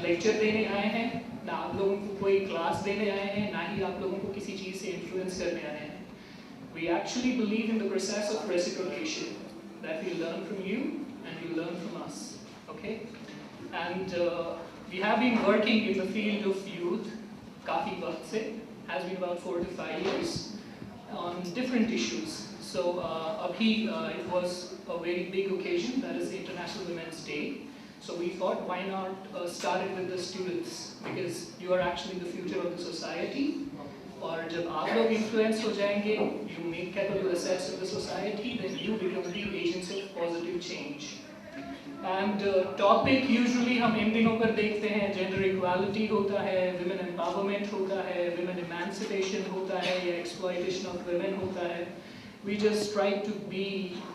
Lecture देने आए हैं, ना आप लोगों को कोई क्लास देने आए हैं, ना ही आप लोगों को किसी चीज़ से इन्फ्लुएंस करने आए हैं. We actually believe in the process of reciprocation, that we learn from you and you learn from us. Okay? And we have been working in the field of youth, काफी वक्त से, has been about 4 to 5 years, on different issues. So abhi it was a very big occasion, that is the International Women's Day. So we thought, why not start it with the students, because you are actually the future of the society. और जब आप लोग influence हो जाएंगे, you make capable assets of the society, then you become the agents of positive change. And topic usually हम इन दिनों पर देखते हैं, gender equality होता है, women empowerment होता है, women emancipation होता है, या exploitation of women होता है. We just try to be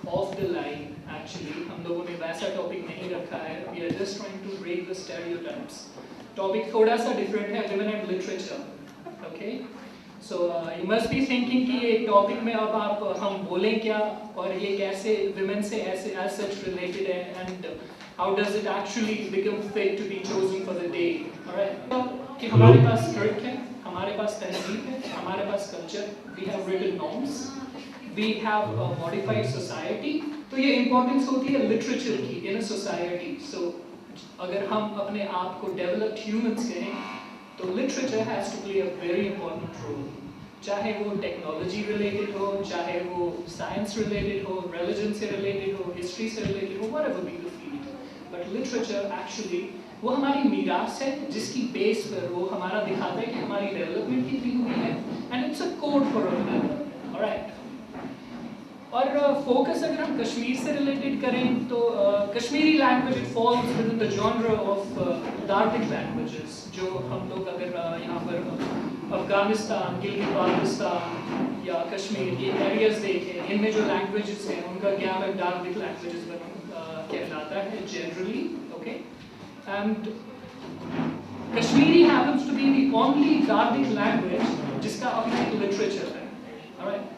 off the line. Actually, हम लोगों ने वैसा topic नहीं रखा है. We are just trying to break the stereotypes. Topic थोड़ा सा different है, women and literature. Okay? So you must be thinking कि ये टॉपिक में अब आप हम बोलें क्या, और ये कैसे women से ऐसे as such related है, and how does it actually become fit to be chosen for the day. Alright? कि हमारे पास script है, हमारे पास तहजीब है, हमारे पास culture, we have written norms, we have a modified society. तो ये importance होती है literature की in a society. So अगर हम अपने आप को developed humans कहें, तो literature has to play a very important role. चाहे वो technology related हो, चाहे वो science related हो, religion से related हो, history से related हो, whatever be the field. But literature actually वो हमारी मीरास है, जिसकी base पर वो हमारा दिखाता है कि हमारी development कितनी हुई है, and it's a code for our development. Alright? और focus अगर हम कश्मीर से related करें, तो Kashmiri language it falls within the genre of Dardic languages. जो हम लोग अगर यहाँ पर अफगानिस्तान, गिलगित-बाल्टिस्तान या कश्मीर ये एरियाज देखें, इनमें जो लैंग्वेजेस हैं उनका ज्ञान डार्डिक लैंग्वेजेस कहलाता है generally. Okay? And Kashmiri happens to be the only Dardic language जिसका अपना एक लिटरेचर है. ऑलराइट?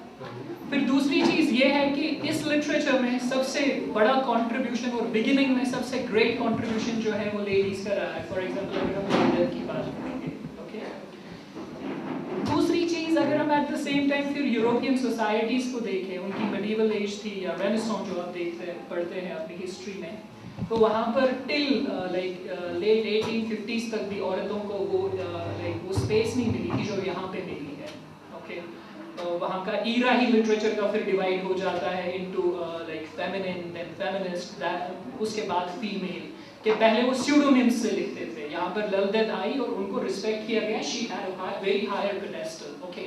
फिर दूसरी चीज़ ये है कि इस लिटरेचर में सबसे बड़ा कंट्रीब्यूशन और बिगिनिंग में सबसे ग्रेट कंट्रीब्यूशन जो है वो लेडीज का रहा है. फॉर एग्जांपल अगर हम लेडीज की बात करेंगे, ओके. दूसरी चीज़ अगर हम एट द सेम टाइम फिर यूरोपियन सोसाइटीज़ को देखें, उनकी मेडिवल एज थी या रेनेसांस जो आप पढ़ते हैं अपनी हिस्ट्री में, तो वहाँ पर टिल लेट 1850s तक भी औरतों को वो स्पेस नहीं मिली थी जो यहाँ पे मिली है. ओके? वहाँ का ईरा ही लिटरेचर का फिर डिवाइड हो जाता है इनटू फेमिनिन एंड फेमिनिस्ट, उसके बाद फीमेल, के पहले वो स्यूडोनिम्स से लिखते थे. यहाँ पर ललदेद आई और उनको रिस्पेक्ट किया गया, she had a very higher pedestal. Okay?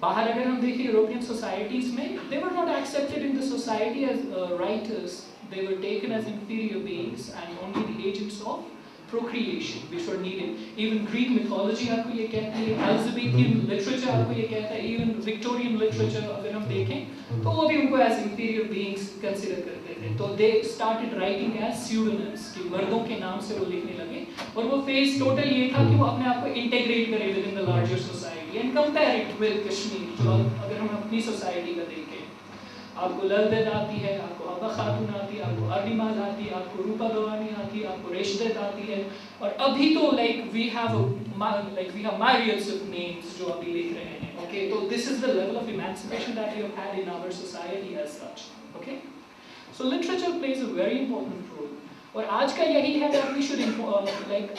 बाहर अगर हम देखें यूरोपियन सोसाइटीज में, they were not accepted in the society as writers, they were taken as inferior beings and only the agents of procreation which were needed. Even Greek mythology आपको ये कहती है, Elizabethan literature आपको ये कहता है, even Victorian literature अगर हम देखें तो वो भी उनको as inferior beings consider करते थे. तो they started writing as pseudonyms, कि मर्दों के नाम से वो लिखने लगे, और वो फेज टोटल ये था कि वो अपने आप को इंटीग्रेट करे within the larger society and compare it with Kashmir. जो अगर हम अपनी सोसाइटी का देखें, आपको ललदेद आती है, आपको अबा खातून आती है, आपको अर्निमाल आती है, आपको रूपा भवानी आती है, आपको रेशदेद आती है, और अभी तो we have myriads of names जो अभी लिख रहे हैं. Okay, so this is the level of emancipation that we have had in our society as such. Okay, so literature plays a very important role. और आज का यही है that we should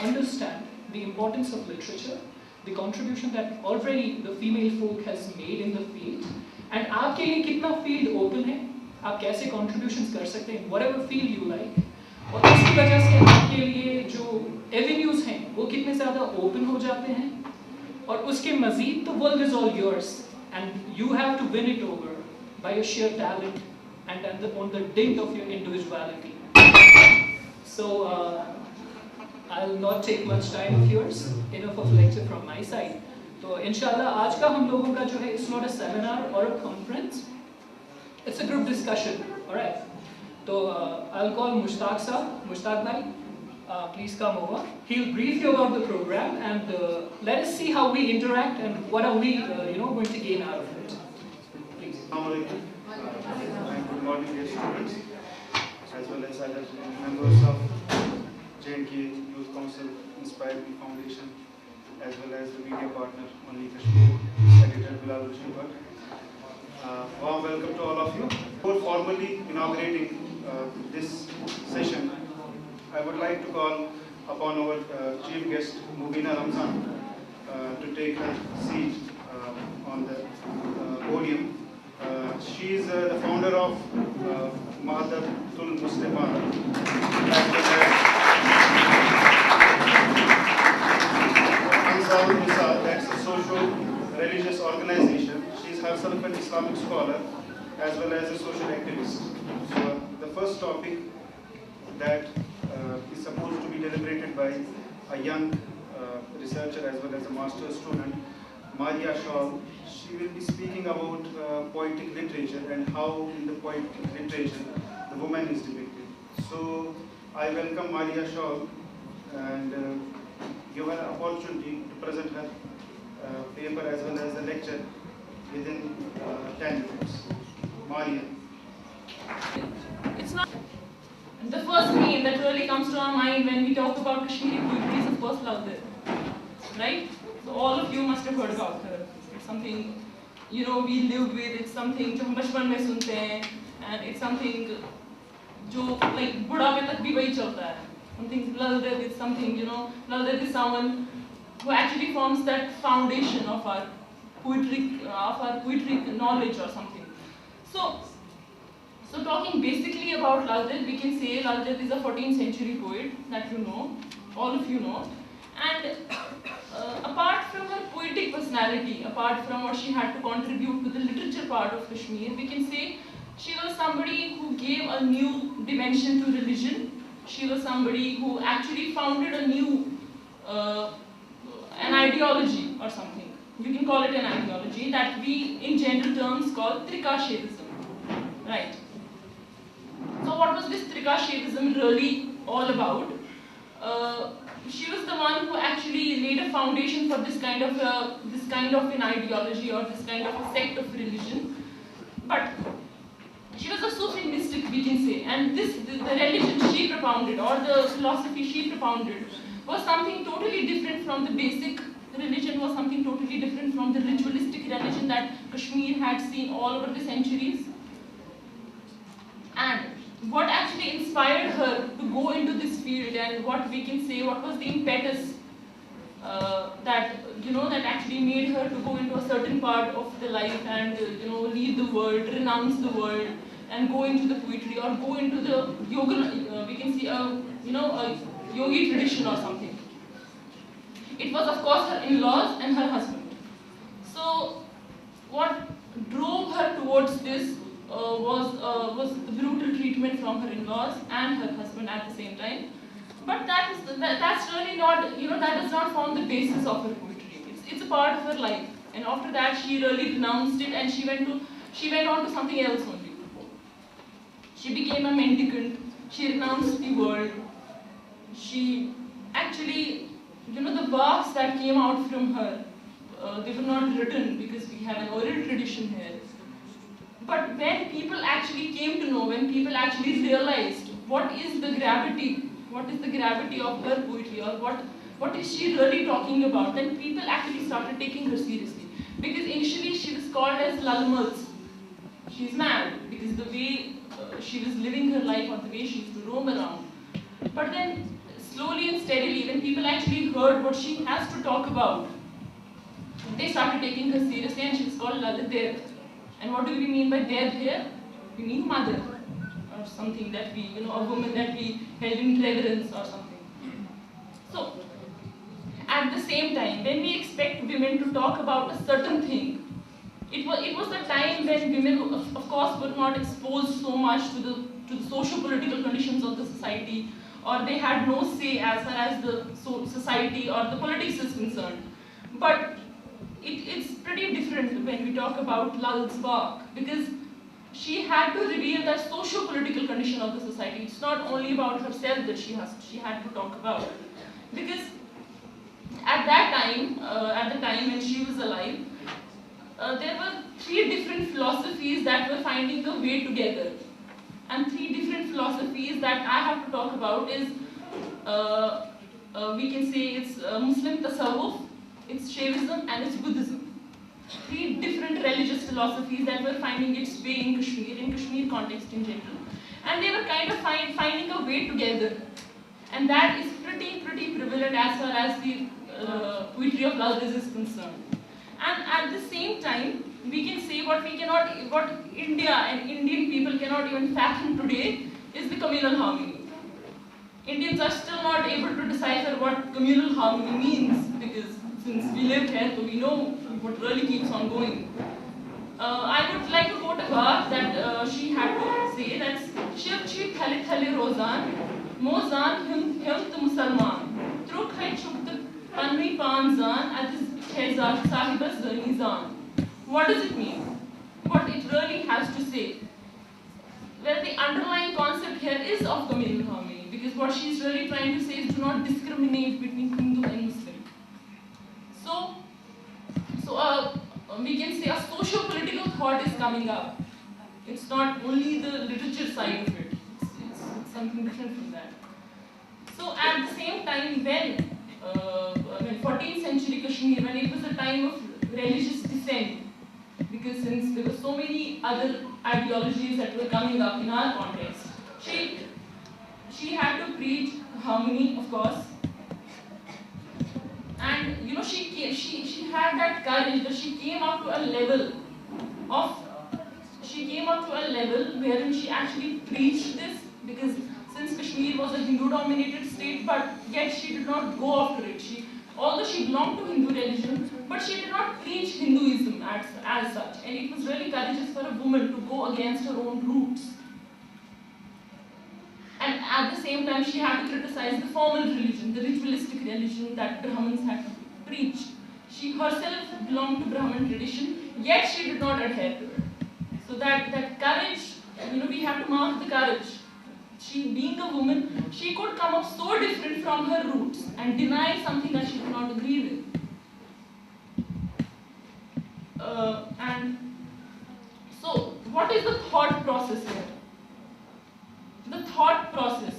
understand the importance of literature, the contribution that already the female folk has made in the field. And आपके लिए कितना field open है, आप कैसे कॉन्ट्रीब्यूशंस कर सकते हैं, whatever field you like, और इसकी वजह से आपके लिए जो एवेन्यूज हैं वो कितने ज़्यादा ओपन हो जाते हैं, और उसके मजीद तो world is all yours and you have to win it over by your sheer talent and on the dint of your individuality. So I will not take much time of yours, enough of lecture from my side. तो इंशाल्लाह आज का हम लोगों का जो है, it's not a seminar और a conference, it's a group discussion. Alright? तो आई विल कॉल मुश्ताक भाई, please come over. He'll brief you about the program and let us see how we interact and what are we going to gain out of it. Please. Good morning, dear students, as well as other members of J&K Youth Council Inspired Me Foundation, as well as the media partner Only Kashmir, editor Bilal Rushdie. Warm welcome to all of you. Before formally inaugurating this session, I would like to call upon our chief guest Mubina Ramzan to take her seat on the podium. She is the founder of Mahadatul Muslimat, as well as Ansarul Nisa, that's a social religious organization. She is herself an Islamic scholar as well as a social activist. So the first topic that is supposed to be deliberated by a young researcher as well as a master's student, Maria Shaw. She will be speaking about poetic literature and how in the poetic literature the woman is depicted. So I welcome Maria Shaw and give her an opportunity to present her paper as well as the lecture within 10 minutes. Maria. It's not the first name that really comes to our mind when we talk about Kashmiri poetry is of course Laldir, right? So all of you must have heard about her. It's something we live with. It's something जो हम बचपन में सुनते हैं, and it's something जो like बुढ़ापे तक भी वही चलता है. Something Laldir is something Laldir is someone who actually forms that foundation of our poetic knowledge or something. So talking basically about Laldir, we can say Laldir is a 14th century poet that all of you know. And apart from her poetic personality, apart from what she had to contribute to the literature part of Kashmir, we can say she was somebody who gave a new dimension to religion. She was somebody who actually founded a new, an ideology or something. You can call it an ideology that we in general terms call Trikashevism, right? So what was this Trikashevism really all about? She was the one who actually laid a foundation for this kind of an ideology or this kind of a sect of religion. But she was a Sufi mystic, we can say, and the religion she propounded or the philosophy she propounded was something totally different from the basic religion, was something totally different from the ritualistic religion that Kashmir had seen all over the centuries. And what actually inspired her to go into this field, and what we can say, what was the impetus that actually made her to go into a certain part of the life and leave the world, renounce the world, and go into the poetry or go into the yoga. We can see a yogi tradition or something. It was of course her in-laws and her husband. So what drove her towards this was the brutal treatment from her in-laws and her husband at the same time. But that's really not, that does not form the basis of her poetry. It's a part of her life. And after that, she really renounced it, and she went on to something else only. She became a mendicant. She renounced the world. She actually, the works that came out from her, they were not written because we have an oral tradition here. But when people actually came to know, when people actually realized what is the gravity of her poetry, or what is she really talking about, then people actually started taking her seriously. Because initially she was called as Lalmals. She's mad because the way she was living her life or the way she used to roam around. But then slowly and steadily, when people actually heard what she has to talk about, they started taking her seriously, and she was called Lalidev. And what do we mean by dev here? We mean mother, or something that we, a woman that we held in reverence or something. So, at the same time, when we expect women to talk about a certain thing, it was a time when women, of course, were not exposed so much to the socio-political conditions of the society, or they had no say as far as the society or the politics is concerned. But it's pretty different when we talk about Lal's work, because she had to reveal the socio-political condition of the society. It's not only about herself that she had to talk about, because at the time when she was alive, there were three different philosophies that were finding their way together. And three different philosophies that I have to talk about is, we can say it's Muslim Tasawwuf, it's Shaivism, and it's Buddhism. Three different religious philosophies that were finding its way in Kashmir context in general. And they were kind of finding a way together. And that is pretty prevalent as far as the poetry of Lagos is concerned. And at the same time, we can say what India and Indian people cannot even fathom today is the communal harmony. Indians are still not able to decipher what communal harmony means, because since we live here, so we know what really keeps on going. I would like to quote a verse that she had to say, that's Shivchi Thali Thali Rozan, Mozan Himt Musalman, Truk Hai Chukta Panmi Panzan, Atis Khezar Sahibas Nizan. What does it mean? What it really has to say? Well, the underlying concept here is of communal harmony, because what she's really trying to say is do not discriminate between Hindu and Muslim. So we can say a socio-political thought is coming up. It's not only the literature side of it, it's something different from that. So at the same time, when 14th century Kashmir, when it was a time of religious dissent, because since there were so many other ideologies that were coming up in our context, she had to preach harmony, of course. And she had that courage that she came up to a level wherein she actually preached this, because since Kashmir was a Hindu-dominated state, but yet she did not go after it. Although she belonged to Hindu religion, but she did not preach Hinduism as such. And it was really courageous for a woman to go against her own roots. And at the same time, she had to criticize the formal religion, the ritualistic religion that Brahmins had to preach. She herself belonged to Brahmin tradition, yet she did not adhere to it. So that courage, we have to mark the courage. She, being a woman, she could come up so different from her roots and deny something that she did not agree with. And so, what is the thought process here? The thought process,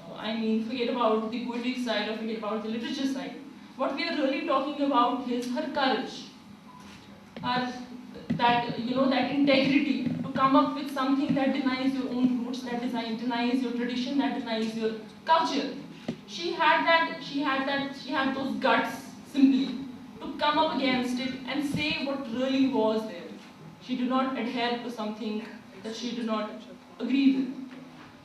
forget about the poetic side or forget about the literature side. What we are really talking about is her courage, that integrity to come up with something that denies your own roots, that denies your tradition, that denies your culture. She had those guts simply to come up against it and say what really was there. She did not adhere to something that she did not agree with.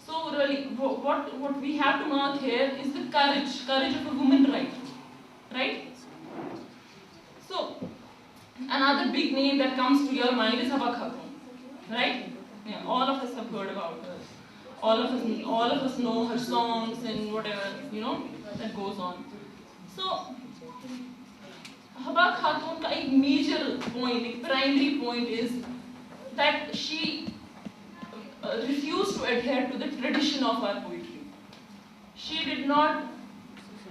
So really, what we have to mark here is the courage of a woman, right? So, another big name that comes to your mind is Haba Khatun, right? Yeah, all of us have heard about her. All of us know her songs and whatever, that goes on. So, Haba Khatun ka ek major point, ek primary point is that she refused to adhere to the tradition of our poetry. She did not,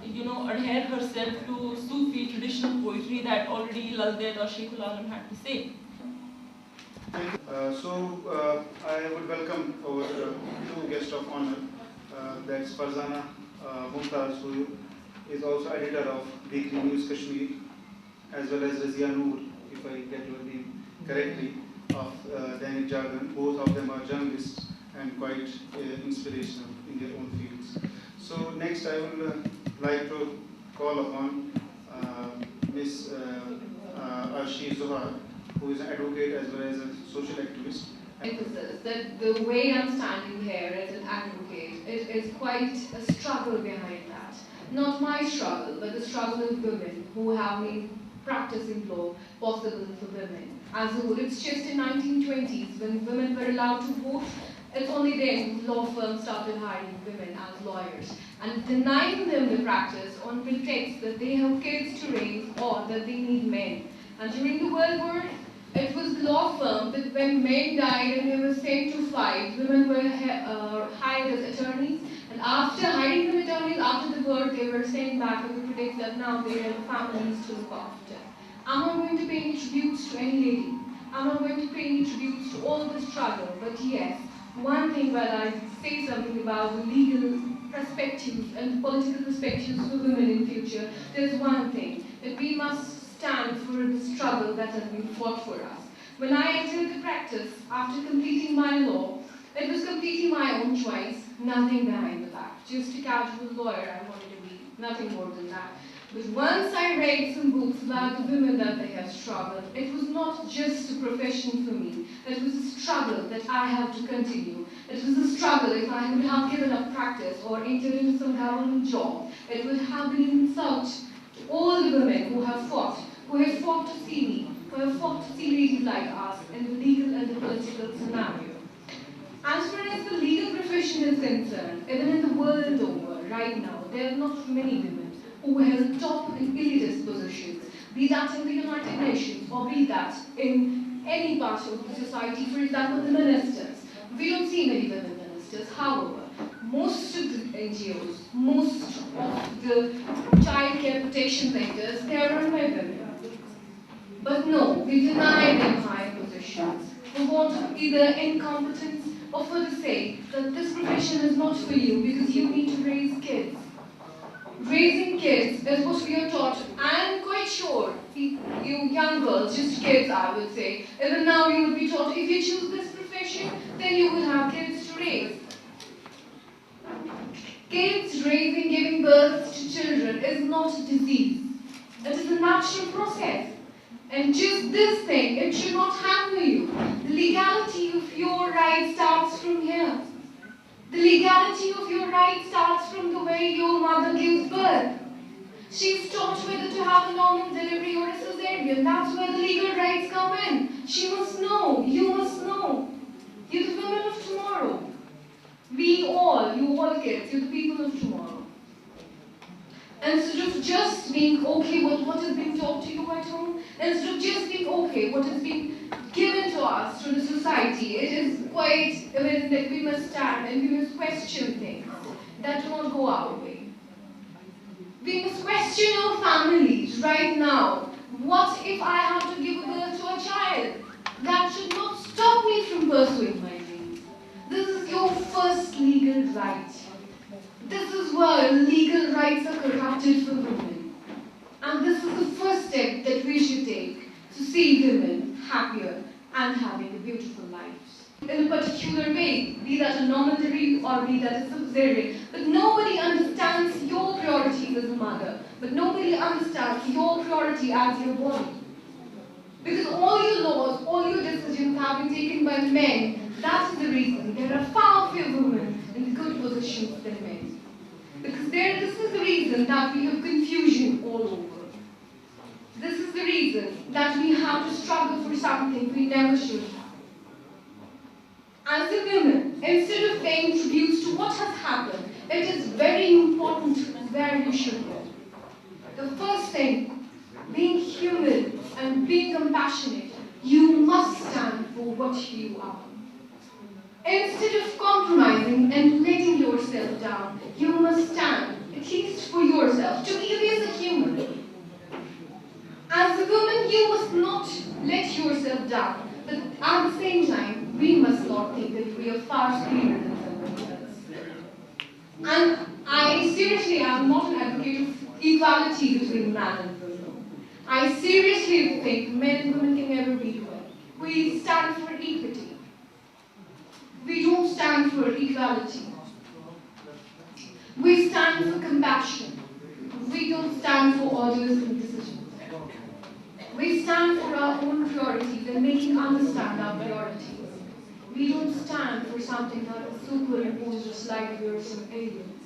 adhere herself to Sufi traditional poetry that already Laldet or Sheikhul Alam had to say. I would welcome our two guests of honor. That's Farzana Mumtaz, who is also editor of Weekly News Kashmir, as well as Razia Noor, if I get your name correctly, of Dainik Jagan. Both of them are journalists and quite inspirational in their own fields. So next I would like to call upon Ms. Arshi Zohar, who is an advocate as well as a social activist. Emphasis that the way I'm standing here as an advocate, it is quite a struggle behind that. Not my struggle, but the struggle of women who have made practicing law possible for women. As a whole, it's just in 1920s when women were allowed to vote. It's only then law firms started hiring women as lawyers and denying them the practice on pretext that they have kids to raise or that they need men. And during the World War, it was the law firm that when men died and they were sent to fight, women were hired as attorneys. And after hiring them attorneys, after the war, they were sent back with the pretext that now they have families to look after. I'm not going to pay any tributes to any lady. I'm not going to pay any tributes to all the struggle. But yes, one thing while I say something about the legal perspectives and political perspectives for women in future, there's one thing, that we must stand for the struggle that has been fought for us. When I entered the practice, after completing my law, it was completely my own choice, nothing behind the back. Just a casual lawyer I wanted to be, nothing more than that. But once I read some books about the women that they have struggled, it was not just a profession for me. It was a struggle that I have to continue. It was a struggle if I would have given up practice or entered into some government job. It would have been an insult to all the women who have fought to see me, who have fought to see ladies like us in the legal and the political scenario. As far as the legal profession is concerned, even in the world over, right now, there are not many women who held top and elitist positions, be that in the United Nations or be that in any part of the society, for example, the ministers. We don't see many women ministers. However, most of the NGOs, most of the child care protection centers, they are run by women. But no, we deny them high positions for want of either incompetence or for the sake that this profession is not for you because you need to raise kids. Raising kids is what we are taught. I'm quite sure, you young girls, just kids I would say, even now you would be taught if you choose this profession, then you would have kids to raise. Kids raising, giving birth to children is not a disease. It is a natural process. And just this thing, it should not hamper you. The legality of your right starts from here. The legality of your right starts from the way your mother gives birth. She's taught whether to have a normal delivery or a cesarean. That's where the legal rights come in. She must know. You must know. You're the women of tomorrow. We all, you all kids, you're the people of tomorrow. Instead of just being okay with what is being taught to you at home, instead of just being okay what is being given to us through the society, it is quite evident that we must stand and we must question things that do not go our way. We must question our families right now. What if I have to give birth to a child? That should not stop me from pursuing my dreams. This is your first legal right. This is where legal rights are corrupted for women. And this is the first step that we should take to see women happier and having a beautiful life. In a particular way, be that a normal delivery or be that a cesarean. But nobody understands your priority as a mother. But nobody understands your priority as your body. Because all your laws, all your decisions have been taken by men. That is the reason there are far fewer women in the good positions than men. Because this is the reason that we have confusion all over. This is the reason that we have to struggle for something we never should have. As a woman, instead of being introduced to what has happened, it is very important where you should go. The first thing, being human and being compassionate, you must stand for what you are. Instead of compromising and letting yourself down, you must stand, at least for yourself, to be as a human. As a woman, you must not let yourself down, but at the same time, we must not think that we are far superior than somebody else. And I seriously am not an advocate of equality between man and woman. I seriously think men and women can never be equal. We stand for equity. We don't stand for equality. We stand for compassion. We don't stand for orders and decisions. We stand for our own priorities and making understand our priorities. We don't stand for something that is superimposed us like we are some aliens.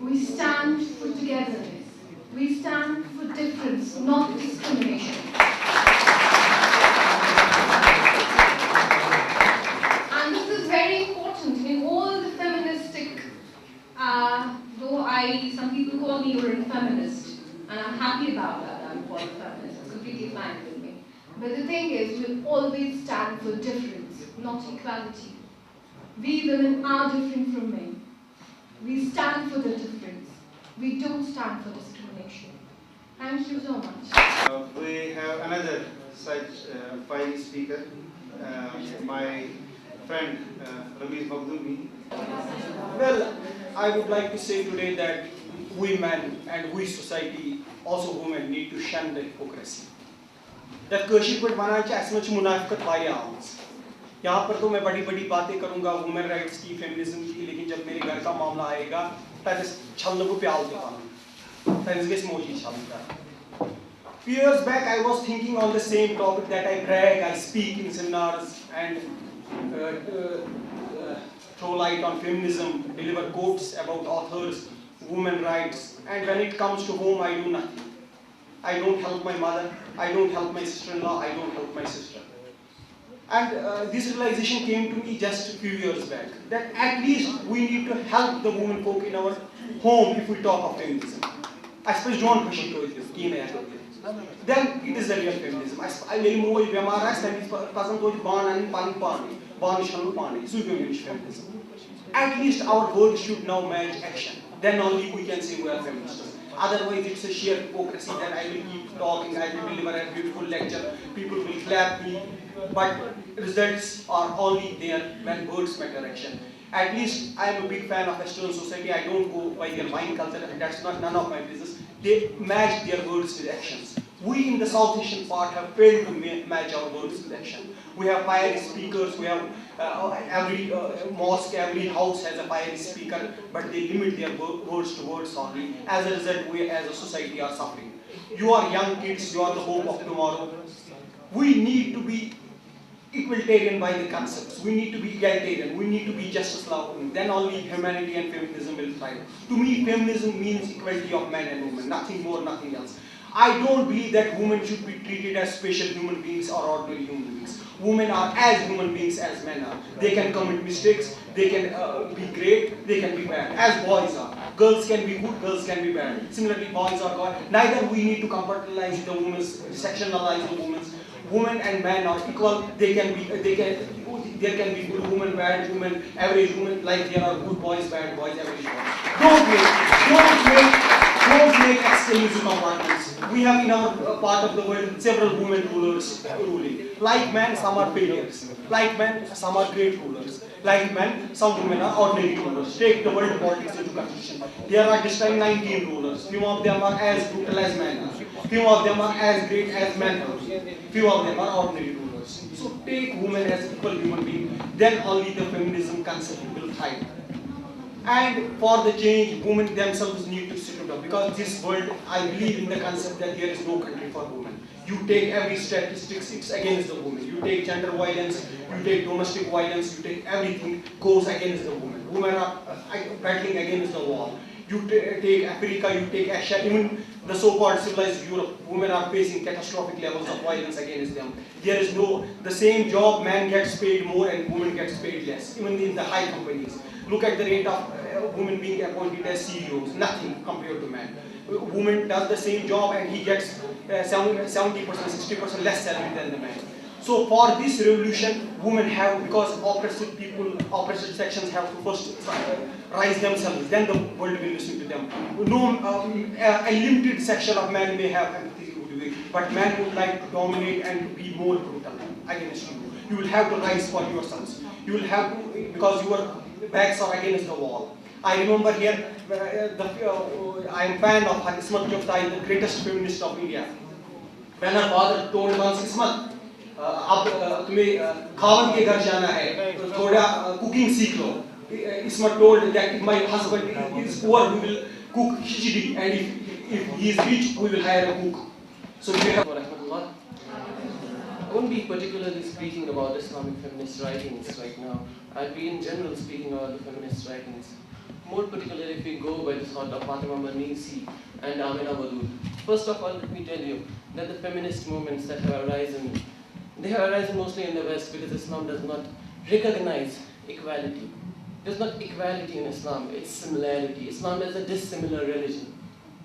We stand for togetherness. We stand for difference, not discrimination. And this is very important in all the feministic, though some people call me you're a feminist, and I'm happy about that. I'm called a feminist. It's completely fine with me. But the thing is, we always stand for difference, not equality. We women are different from men. We stand for the difference. We don't stand for discrimination. Thank you so much. We have another such fine speaker, my friend Ramesh Bagdumi. Well, I would like to say today that we men and we society, also women, need to shun the hypocrisy. That कशिर पर बना है ऐसे में मुनाफिकत वारिया आवाज़. यहाँ पर तो मैं बड़ी बातें करूँगा वुमेन राइट्स की, फेमिनिज्म की, लेकिन जब मेरे घर का मामला आएगा तब इस छलने को प्याल देता हूँ. तब इसके मोजी छलता. Few years back, I was thinking on the same topic that I brag, I speak in seminars and throw light on feminism, deliver quotes about authors, women rights, and when it comes to home, I do nothing. I don't help my mother, I don't help my sister-in-law, I don't help my sister. And this realization came to me just a few years back, that at least we need to help the women folk in our home if we talk of feminism. I suppose don't push it to it, then it is the real feminism. I will move Bamaras and it's present with Ban and Pan, feminism. At least our words should now match action. Then only we can say we are feminists. Otherwise, it's a sheer hypocrisy that I will keep talking, I will deliver a beautiful lecture, people will clap me, but results are only there when words met action. At least I am a big fan of Western society. I don't go by their mind culture, and that's not none of my business. They match their words with actions. We in the South Asian part have failed to match our words with action. We have fiery speakers, we have every mosque, every house has a fiery speaker, but they limit their words to words only. As a result, we as a society are suffering. You are young kids, you are the hope of tomorrow. We need to be equalitarian by the concepts. We need to be egalitarian. We need to be justice loving. Then only humanity and feminism will thrive. To me, feminism means equality of men and women. Nothing more, nothing else. I don't believe that women should be treated as special human beings or ordinary human beings. Women are as human beings as men are. They can commit mistakes. They can be great. They can be bad. As boys are. Girls can be good. Girls can be bad. Similarly, boys are God. Neither we need to compartmentalize the women's, sectionalize the women's. Women and men are equal. There can be good women, bad women, average women. Like there are good boys, bad boys, average boys. Don't make exclusive compartments. We have in our part of the world several women rulers ruling. Like men, some are failures. Like men, some are great rulers. Like men, some women are ordinary rulers. Take the world politics into consideration. There are this time 19 rulers. Few of them are as brutal as men are. Few of them are as great as men are. Few of them are ordinary rulers. So take women as equal human beings. Then only the feminism concept will thrive. And for the change, women themselves need to sit up, because this world, I believe in the concept that there is no country for women. You take every statistics, it's against the woman. You take gender violence, you take domestic violence, you take everything goes against the woman. Women are battling against the wall. You take Africa, you take Asia, even the so-called civilized Europe, women are facing catastrophic levels of violence against them. There is the same job, man gets paid more and woman gets paid less, even in the high companies. Look at the rate of women being appointed as CEOs, nothing compared to man. Woman does the same job and he gets 70%, 60% less salary than the man. So for this revolution, women have, because oppressive people, oppressive sections have to first rise themselves, then the world will listen to them. A limited section of men may have empathy, but men would like to dominate and to be more brutal against you. You will have to rise for yourselves. You will have to, because your backs are against the wall. I remember here, I am fan of Ismat Joftai, the greatest feminist of India. When her father told once, Ismat, अब तुम्हें खावन के घर जाना है, थोड़ा cooking सीख लो. Ismat told that if my husband is poor, we will cook khichdi, and if he is rich, we will hire a cook. So we have. I won't be particularly speaking about Islamic feminist writings right now. I'll be in general speaking about the feminist writings. More particularly if we go by the thought of Fatima Marnisi and Amina Wadud. First of all, let me tell you that the feminist movements that have arisen, they have arisen mostly in the West, because Islam does not recognize equality. There's not equality in Islam, it's similarity. Islam is a dissimilar religion.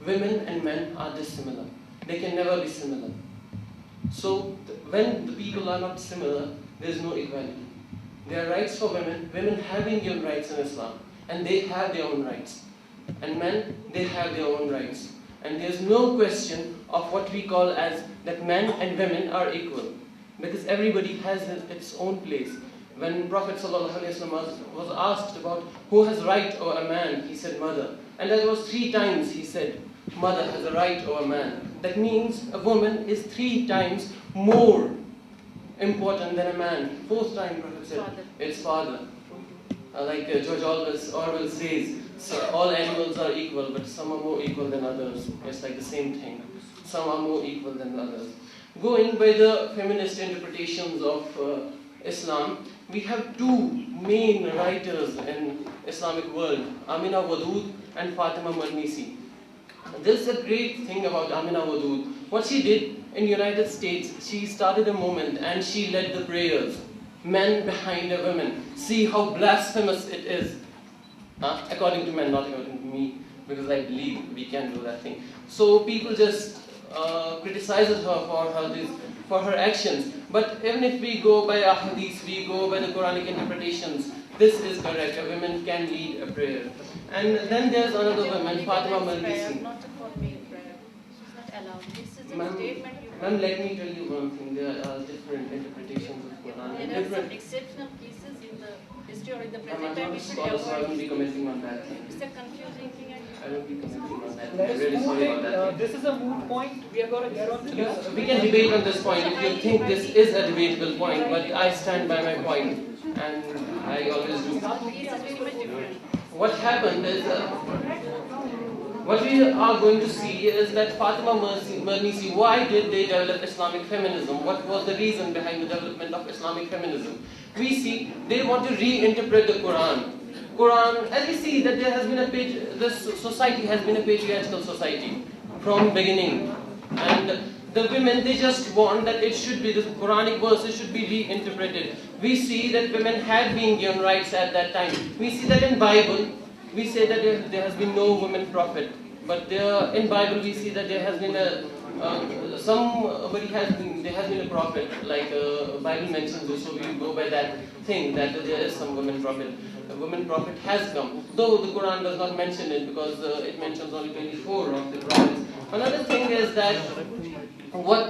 Women and men are dissimilar. They can never be similar. So when the people are not similar, there is no equality. There are rights for women. Women have Indian rights in Islam, and they have their own rights. And men, they have their own rights. And there is no question of what we call as that men and women are equal, because everybody has its own place. When Prophet ﷺ was asked about who has right over a man, he said mother. And that was 3 times he said, mother has a right over a man. That means a woman is 3 times more important than a man. 4th time Prophet said, it's father. Like George Orwell says, so all animals are equal, but some are more equal than others. It's like the same thing. Some are more equal than others. Going by the feminist interpretations of Islam, we have 2 main writers in Islamic world, Amina Wadud and Fatima Marnisi. This is a great thing about Amina Wadud. What she did in the United States, she started a movement and she led the prayers. Men behind a woman. See how blasphemous it is. According to men, not according to me, because I believe we can do that thing. So people just criticizes her for her actions. But even if we go by ahadith, we go by the Quranic interpretations, this is correct. A woman can lead a prayer. And then there's another woman, Fatima Marnisi. Not for male prayer. She's not allowed. This is a statement you Ma'am, let me tell you one thing. There are different interpretations of Quran. There are some exceptional cases in the history or in the present time. I'm not a scholar, so I won't be commenting on that thing. It's a confusing thing. I won't be commenting on that. Let I'm us really move sorry it. about that. This is a moot point. We are going to get on to this. We can debate on this point if you think this is a debatable point, but I stand by my point, and I always do. Some cases very much different. What happened is, what we are going to see is that Fatima Marnisi, why did they develop Islamic feminism? What was the reason behind the development of Islamic feminism? We see they want to reinterpret the Quran. Quran, as we see that there has been this society has been a patriarchal society from beginning. And the women, they just want that it should be, the Quranic verses should be reinterpreted. We see that women had been given rights at that time. We see that in Bible, we say that there has been no woman prophet. But in Bible we see that there has been there has been a prophet, like Bible mentions this, so we go by that thing that there is some woman prophet. A woman prophet has come, though the Quran does not mention it because it mentions only 24 of the prophets. Another thing is that what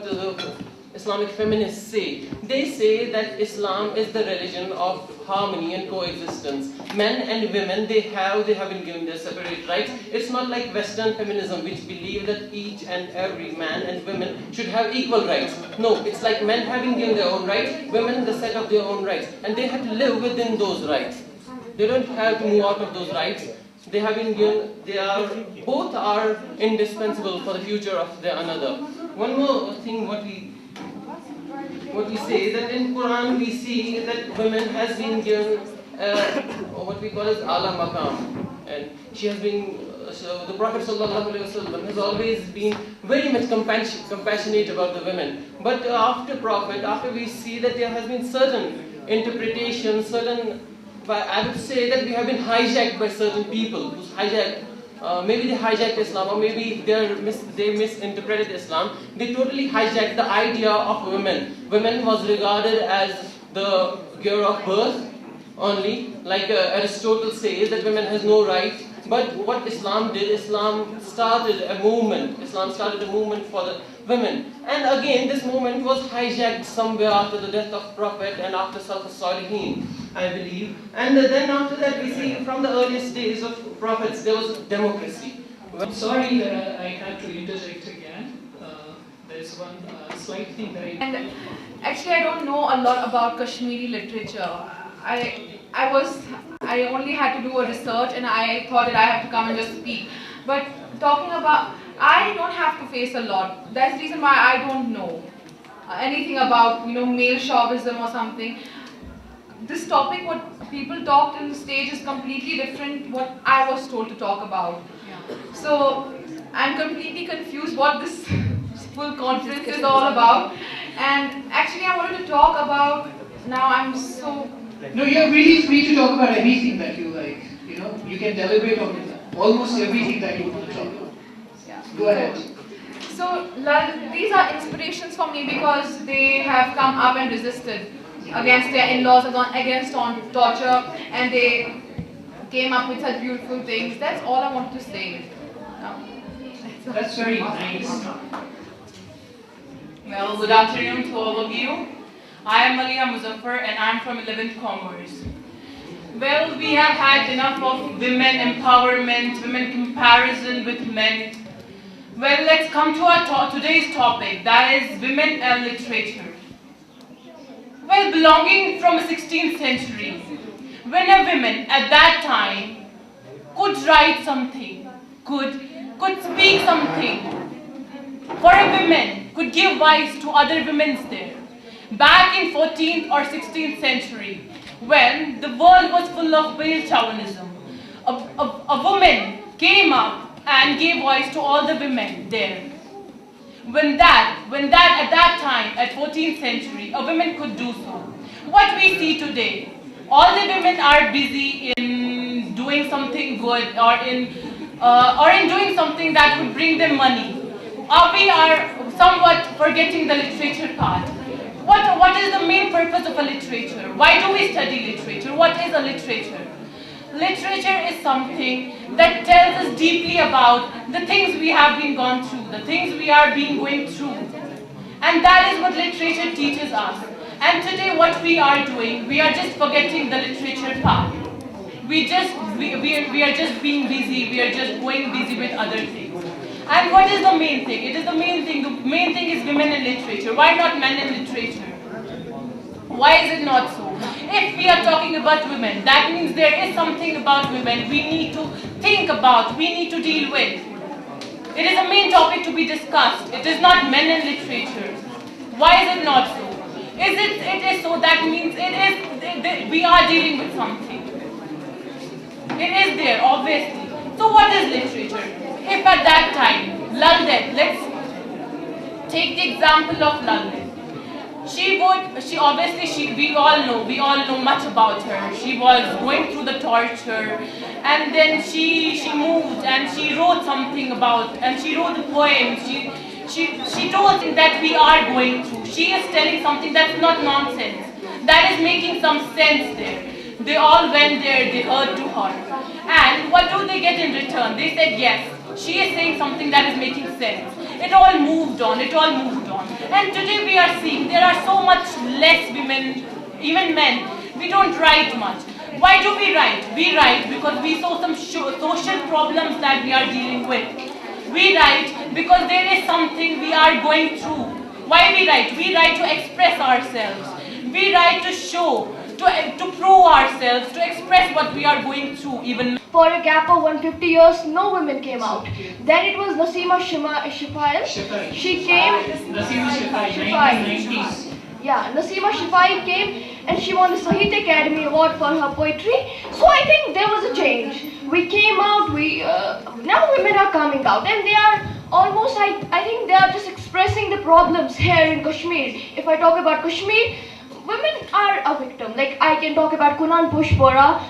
the Islamic feminists say. They say that Islam is the religion of harmony and coexistence. Men and women, they have been given their separate rights. It's not like Western feminism, which believe that each and every man and women should have equal rights. No, it's like men having given their own rights, women the set of their own rights, and they have to live within those rights. They don't have to move out of those rights. They have been given. Both are indispensable for the future of the another. One more thing, what we say that in Quran we see that women has been given what we call as ala maqam, and she has been the Prophet ﷺ has always been very much compassionate about the women. But after we see that there has been certain interpretations, I would say that we have been hijacked by certain people who's hijacked. Maybe they hijacked Islam, or maybe they misinterpreted Islam. They totally hijacked the idea of women. Women was regarded as the giver of birth only, like Aristotle says that women has no right. But what Islam did, Islam started a movement. Islam started a movement for the women. And again, this movement was hijacked somewhere after the death of Prophet and after Salihin, I believe. And then after that, we see from the earliest days of prophets, there was democracy. I'm sorry that I had to interject again. There's one slight thing that And actually, I don't know a lot about Kashmiri literature. I only had to do a research, and I thought that I have to come and just speak. But talking about, I don't have to face a lot. That's the reason why I don't know anything about male chauvinism or something. This topic, what people talked in the stage, is completely different what I was told to talk about. So I'm completely confused what this full conference is all about. And actually, I wanted to talk about. Now I'm so. No, you're really free to talk about anything that you like. You can deliberate on almost everything that you want to talk about. Yeah. Go ahead. So these are inspirations for me because they have come up and resisted against their in-laws, against torture, and they came up with such beautiful things. That's all I want to say. That's very nice. Well, good afternoon to all of you. I am Maliha Muzaffar and I am from 11th Commerce. Well, we have had enough of women empowerment, women comparison with men. Well, let's come to our today's topic, that is women and literature. Well, belonging from the 16th century, when a woman at that time could write something, could speak something, for a woman, could give voice to other women there. Back in 14th or 16th century, when the world was full of male chauvinism, a woman came up and gave voice to all the women there. When at that time, at 14th century, a woman could do so. What we see today, all the women are busy in doing something good or in doing something that would bring them money. We are somewhat forgetting the literature part. What is the main purpose of a literature? Why do we study literature? What is a literature? Literature is something that tells us deeply about the things we have been gone through, the things we are going through. And that is what literature teaches us. And today what we are doing, we are just forgetting the literature part. We are just being busy, we are just going busy with other things. And what is the main thing? It is the main thing is women in literature. Why not men in literature? Why is it not so? If we are talking about women, that means there is something about women we need to think about, we need to deal with. It is a main topic to be discussed. It is not men in literature. Why is it not so? It is so, that means we are dealing with something. It is there, obviously. So what is literature? If at that time, London, let's take the example of London. We all know much about her. She was going through the torture, and then she moved and she wrote something about, and she wrote a poem. She told us that we are going through. She is telling something that's not nonsense. That is making some sense there. They all went there, they heard to her. And what do they get in return? They said, yes, she is saying something that is making sense. It all moved on. And today we are seeing there are so much less women, even men. We don't write much. Why do we write? We write because we saw some social problems that we are dealing with. We write because there is something we are going through. Why we write? We write to express ourselves. We write to show, to prove ourselves, to express what we are going through. Even for a gap of 150 years, no women came out. Then it was Nasima Shifai. She came. Nasima Shifai, 1990s. Yeah, Nasima Shifai came and she won the Sahitya Academy Award for her poetry. So I think there was a change. We came out. Now women are coming out, and they are almost. I think they are just expressing the problems here in Kashmir. If I talk about Kashmir, women are a victim. Like I can talk about Kunan Pushpora.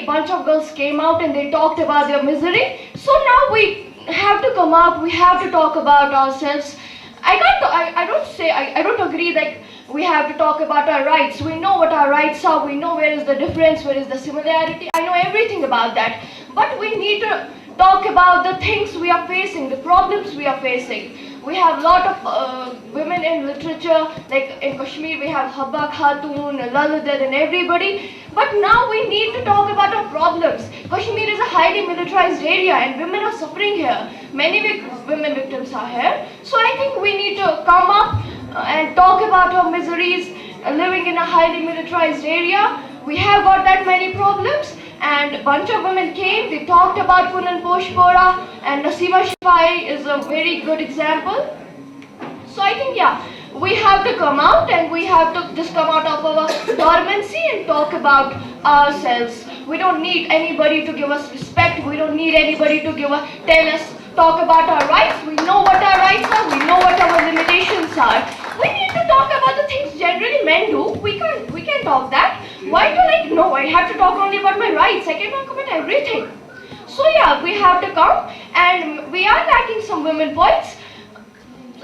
Bunch of girls came out and they talked about their misery. So now we have to come up. We have to talk about ourselves. I don't agree that we have to talk about our rights. We know what our rights are. We know where is the difference, where is the similarity. I know everything about that. But we need to talk about the things we are facing, the problems we are facing. We have a lot of women in literature, like in Kashmir we have Habba Khatun, Laludad and everybody. But now we need to talk about our problems. Kashmir is a highly militarized area and women are suffering here. Many women victims are here. So I think we need to come up and talk about our miseries living in a highly militarized area. We have got that many problems. And a bunch of women came, they talked about Kunan Poshpora, and Nasima Shifai is a very good example. So I think, yeah, we have to come out and we have to just come out of our dormancy and talk about ourselves. We don't need anybody to give us respect, we don't need anybody to tell us, talk about our rights. We know what our rights are, we know what our limitations are. We need to talk about the things generally men do. We can talk that. Why do no, I have to talk only about my rights. I can talk about everything. So yeah, we have to come, and we are lacking some women poets.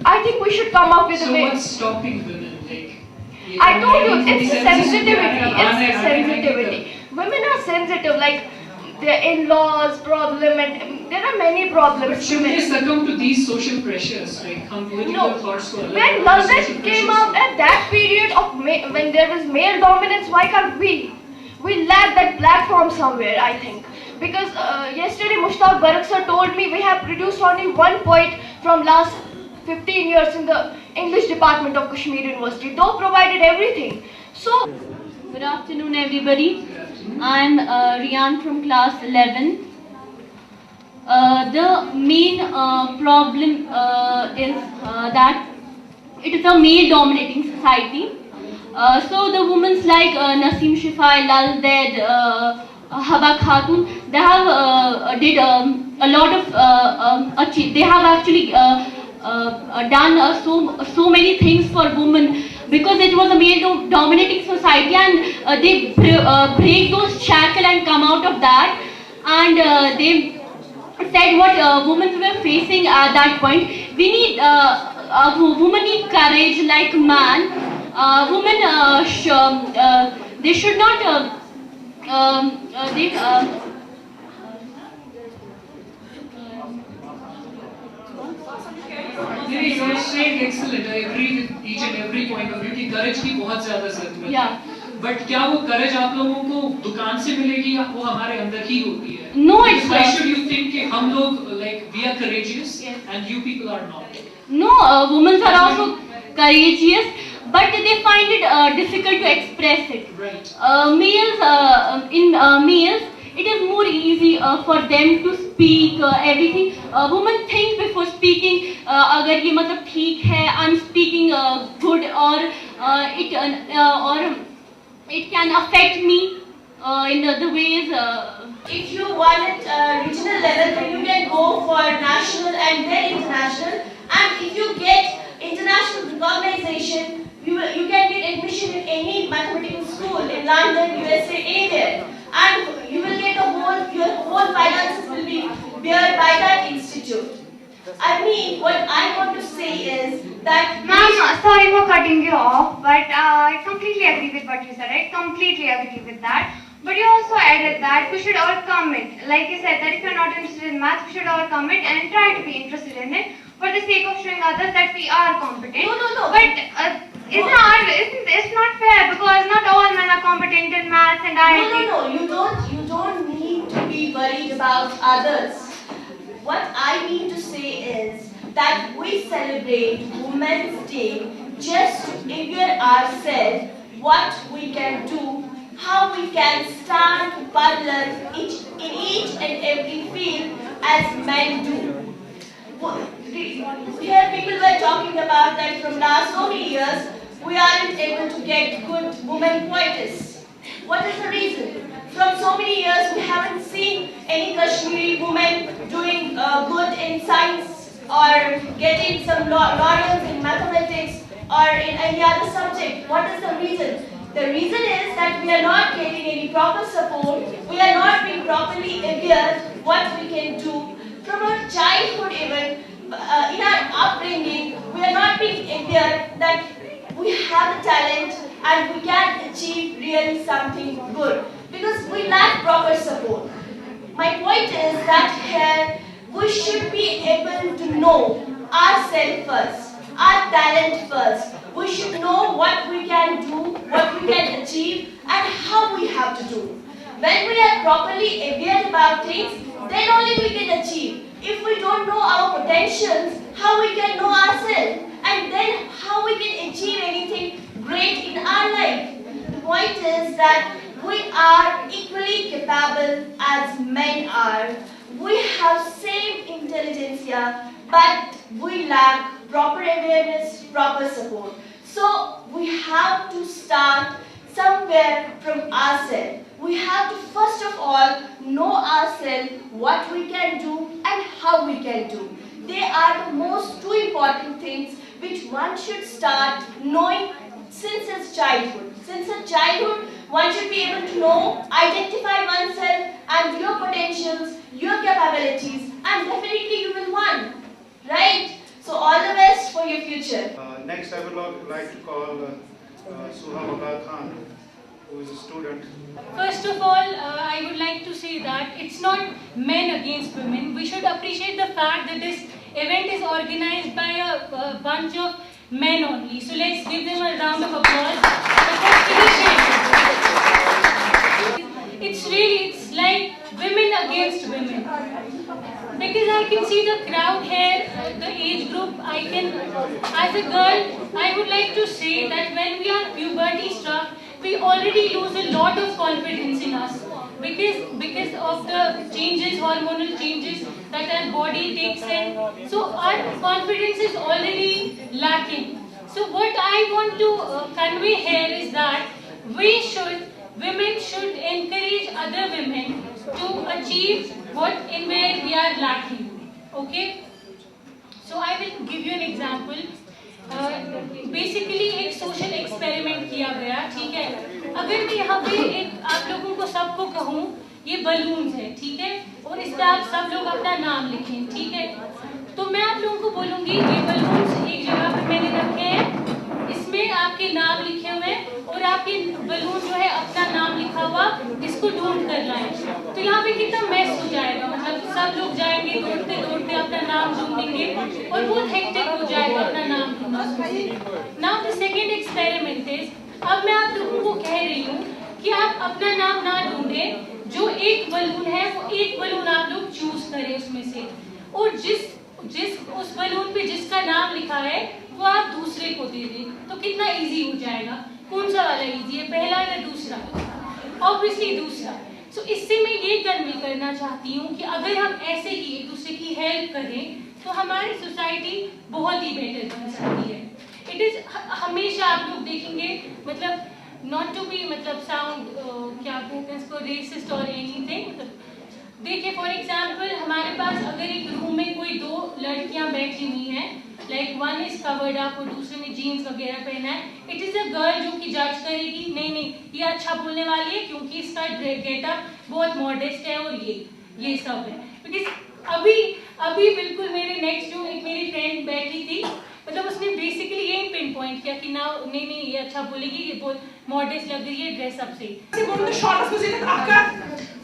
I think we should come up with a way. So what's stopping women? I told you, it's sensitivity. It's sensitivity. Women are sensitive. their in-laws problem, and there are many problems. But should they succumb to these social pressures, like political No. thoughts? When Laldet came out at that period of when there was male dominance, why can't we? We lack that platform somewhere, I think. Because yesterday Mushtaq Barak sir told me we have produced only one poet from last 15 years in the English department of Kashmir University, though provided everything. So, Good afternoon, everybody. I'm Rian from class 11. The main problem is that it is a male-dominating society. So the women like Naseem Shifai, Lal Ded, Haba Khatun, they have did a lot of they have actually done so many things for women, because it was a male dominating society, and they break those shackles and come out of that, and they said what women were facing at that point. We need women need courage like man. Women they should not they You're saying excellent. I agree with each and every point of view कि courage की बहुत ज़्यादा ज़रूरत है. Yeah. But क्या वो courage आप लोगों को दुकान से मिलेगी या वो हमारे अंदर ही होती है? No, it's why should you think कि हम लोग like we are courageous and you people are not? No, women are also courageous, but they find it difficult to express it. Right. Males, it is more easy for them to speak everything. Women think before speaking. अगर ये मतलब ठीक है, I'm speaking good, or it can affect me in the ways. If you want it regional level, then you can go for national and then international. And if you get international recognition, you can get admission in any mathematical school in London, USA, anywhere. And you will get your whole finances will be bear by that institute. I mean, what I want to say is that... Ma'am, sorry for cutting you off, but I completely agree with what you said. I completely agree with that. But you also added that we should overcome it. Like you said, that if you're not interested in math, we should overcome it and try to be interested in it for the sake of showing others that we are competent. No. But it's not fair, because not all men are competent in maths, and No. You don't need to be worried about others. What I mean to say is that we celebrate Women's Day just to aware ourselves what we can do, how we can stand parallel in each and every field as men do. Here people were talking about that from last so many years we aren't able to get good women poetess. What is the reason? From so many years we haven't seen any Kashmiri woman doing good in science or getting some laurels in mathematics or in any other subject. What is the reason? The reason is that we are not getting any proper support. We are not being properly aware what we can do. From our childhood even, in our upbringing, we are not being aware that we have the talent and we can achieve really something good, because we lack proper support. My point is that here we should be able to know ourselves first, our talent first. We should know what we can do, what we can achieve, and how we have to do. When we are properly aware about things, then only we can achieve. If we don't know our potentials, how we can know ourselves, and then how we can achieve anything great in our life. The point is that we are equally capable as men are. We have same intelligentsia, but we lack proper awareness, proper support. So we have to start somewhere from ourselves. We have to first of all know ourselves, what we can do and how we can do. They are the most two important things which one should start knowing since his childhood. Since his childhood, one should be able to know, identify oneself and your potentials, your capabilities, and definitely you will win. Right? So all the best for your future. Next, I would like to call Suha Khan. who is a student. First of all, I would like to say that it's not men against women. We should appreciate the fact that this event is organized by a bunch of men only. So let's give them a round of applause. It's like women against women. Because I can see the crowd here, the age group, as a girl, I would like to say that when we are puberty struck, we already lose a lot of confidence in us. Because of the changes, hormonal changes that our body takes in. So our confidence is already lacking. So what I want to convey here is that women should encourage other women to achieve where we are lacking. Okay? So I will give you an example. Basically एक social experiment किया गया, ठीक है। अगर मैं यहाँ पे आप लोगों को सबको कहूँ ये बलून्स है, ठीक है, और इस पर आप सब लोग अपना नाम लिखें, ठीक है। तो मैं आप लोगों को बोलूँगी ये बलून्स एक जगह पे मैंने रखे हैं, इसमें आपके नाम लिखे हुए हैं और आपके बलून जो है अपना नाम लिखा हुआ इसको ढूंढ कर लाएं। तो यहाँ पे कितना मैस हो जाएगा, मतलब सब लोग जाएंगे दौड़ते दौड़ते अपना नाम ढूंढेंगे और बहुत हेक्टिक हो जाएगा अपना नाम ढूंढना। Now the second experiment is, अब मैं आप लोगों को कह रही हूँ कि आप अपना नाम ना ढूंढें, जो एक बलून है वो एक बलून आप लोग चूज करें उसमें से, और जिस उस बलून पे जिसका नाम लिखा है वो आप दूसरे को दे दें। तो कितना इजी हो जाएगा। कौन सा वाला इजी है, पहला या दूसरा? ऑब्वियसली दूसरा। सो इससे मैं ये कन्वे करना चाहती हूँ कि अगर हम ऐसे ही एक दूसरे की हेल्प करें तो हमारी सोसाइटी बहुत ही बेटर बन सकती है। इट इज हमेशा आप लोग देखेंगे, मतलब नॉट टू बी मतलब साउंड क्या कहते हैं इसको, रेसिस्ट और एनीथिंग। देखिए फॉर एग्जाम्पल हमारे पास अगर एक रूम में कोई दो लड़कियां बैठी हुई हैं, like one is covered up और दूसरे ने जीन्स वगैरह पहना है, इट इज अ गर्ल जो कि जज करेगी नहीं ये अच्छा बोलने वाली है क्योंकि इसका गेटअप बहुत मॉडेस्ट है और ये सब है। बिकॉज अभी बिल्कुल मेरे नेक्स्ट जो एक मेरी फ्रेंड बैठी थी, मतलब उसने बेसिकली यही पिन पॉइंट किया कि ना नहीं ये अच्छा बोलेगी, ये बहुत मॉडेस्ट लग रही है ड्रेसअप से।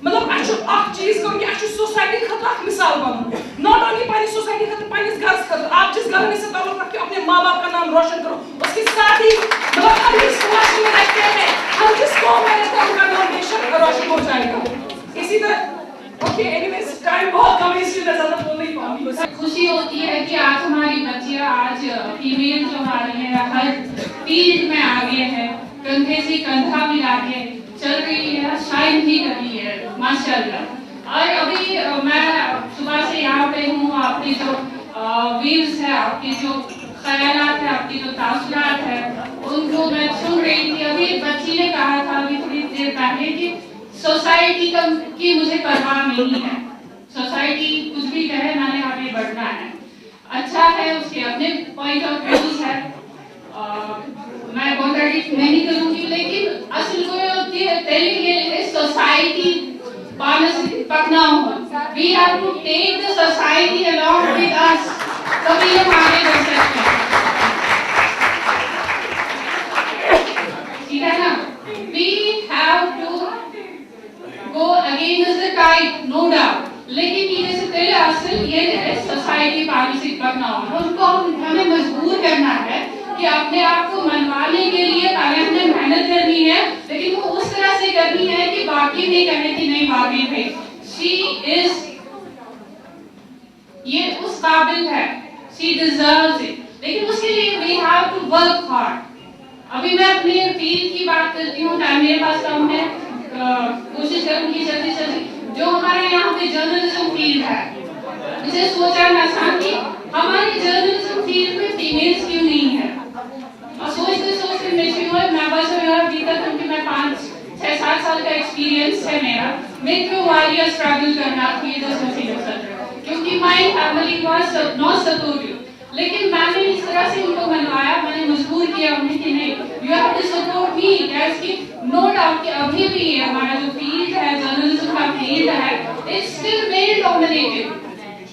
मतलब अख चीज करो कि अच्छु सोसाइटी खतरा अख मिसाल बनो, नॉट ओनली पानी सोसाइटी खतरा पानी घर खतरा। आप जिस घर में से ताल्लुक रखते हो अपने माँ बाप का नाम रोशन करो, उसके साथ ही मतलब हम जिस समाज में रहते हैं, हम जिस कौम में रहते हैं उनका नाम बेशक रोशन हो जाएगा। इसी तरह ओके एनीवेज टाइम बहुत कम है इसलिए मैं ज्यादा बोल नहीं पाऊंगी। खुशी होती है कि आज हमारी बच्चियां आज फीमेल जो हमारी है हर फील्ड में आगे है, कंधे से कंधा मिला के चल रही है, शाइन भी कर रही है माशाल्लाह। और अभी मैं सुबह से यहाँ पे हूँ, आपकी जो व्यूज है, आपकी जो ख्यालात है, आपकी जो तासुरात है, उनको मैं सुन रही थी। अभी एक बच्ची ने कहा था अभी थोड़ी देर पहले कि सोसाइटी की मुझे परवाह नहीं है, सोसाइटी कुछ भी कहे मैंने आगे बढ़ना है। अच्छा है, उसके अपने पॉइंट ऑफ व्यूज है, मैं कॉन्ट्रडिक्ट नहीं करूंगी, लेकिन असल को ये होती है टेलिंग सोसाइटी पकना होगा। We have to take the society along with us, तभी हम आगे बढ़ सकते हैं, ठीक है ना। We have to go against the tide, no doubt, लेकिन ये जैसे तेरे असल ये है सोसाइटी पॉलिसी पकना होगा, उनको हमें मजबूर करना है कि अपने आप को मनवाने के लिए पहले हमें मेहनत करनी है, लेकिन वो उस तरह से करनी है कि बाकी नहीं कहने की नहीं वाकई में she is ये उस काबिल है, she deserves it, लेकिन उसके लिए we have to work hard। अभी मैं अपने फील्ड की बात करती हूँ, टाइम मेरे पास कम है, कोशिश करूंगी जल्दी जल्दी। जो हमारे यहाँ पे जर्नलिज्म फील्ड है, मुझे सोचा मैं आसान कि हमारी जर्नलिज्म फील्ड में फीमेल्स क्यों नहीं है, और सोचते मेच्योर मैं बस अभी तक, क्योंकि मैं 5-6-7 साल का एक्सपीरियंस है मेरा, मैं क्यों वारियर स्ट्रगल करना थी क्योंकि my family was not supportive, लेकिन मैंने इस तरह से उनको मनवाया, मैंने मजबूर किया उन्हें कि नहीं you have to support me. कि नो डाउट कि अभी भी हमारा जो फील्ड है जर्नलिज्म का फील्ड है, it's still male dominated,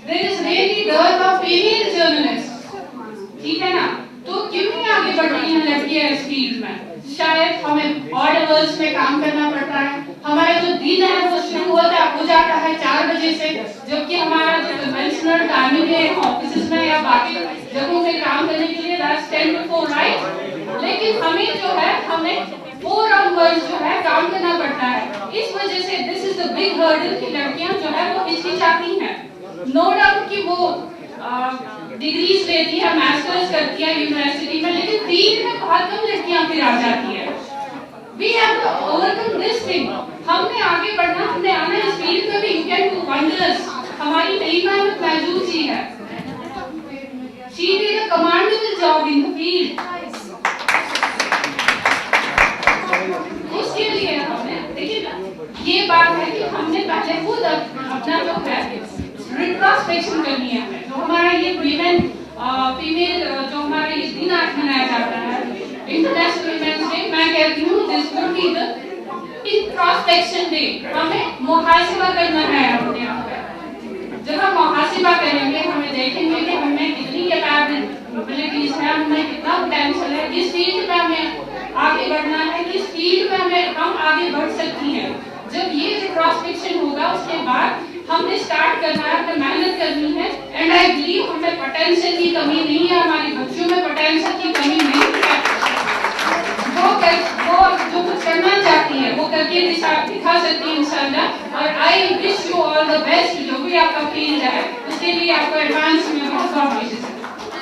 there is really dearth of female journalist, ठीक है ना। तो क्यों नहीं आगे बढ़ रही हैं लड़कियां इस फील्ड में? शायद हमें ऑड आवर्स में काम करना पड़ता है। हमारा जो दिन है वो शुरू हो जाता है 4 बजे से, जबकि हमारा जो कन्वेंशनल टाइमिंग है ऑफिस में या बाकी जगहों में काम करने के लिए 10 to 4, राइट। लेकिन हमें जो है हमें 4 आवर्स जो है काम करना पड़ता है। इस वजह से this is the big hurdle कि लड़कियां जो है वो हिचकिचाती हैं। नो डाउट कि वो डिग्रीज लेती है, मास्टर्स करती है यूनिवर्सिटी में, लेकिन फील्ड में बहुत कम लड़कियां फिर आ जाती है। We have to overcome this thing. हमने आगे बढ़ना, हमने आना इस फील्ड में भी। You can do wonders. हमारी नई मेहनत महजूद जी है। She did a commendable job in the field. उसके लिए हमने, लेकिन ये बात है कि हमने पहले खुद अपना जो है रिट्रोस्पेक्शन करनी है। तो हमारा ये वीमेन फीमेल जो हमारा ये दिन आज मनाया जाता है इंटरनेशनल वीमेंस डे, मैं कहती हूँ this would be the introspection day. हमें मुहासिबा करना है अपने आप पे। जब हम मुहासिबा करेंगे हमें देखेंगे कि हमें कितनी कैपेबिलिटीज है, हमें कितना पोटेंशियल है, किस फील्ड में हमें आगे बढ़ना है, किस फील्ड में हम आगे बढ़ सकती हैं। जब ये रिट्रोस्पेक्शन होगा उसके बाद हमने स्टार्ट करना है, हमें मेहनत करनी है। एंड आई बिलीव हमें पोटेंशियल की कमी नहीं है, हमारी बच्चियों में पोटेंशियल की कमी नहीं है। वो जो कुछ करना चाहती है वो करके दिखा सकती है इंशाल्लाह। और I wish you all the best. जो भी आपका फील्ड है उसके लिए आपको एडवांस में बहुत विशेष है।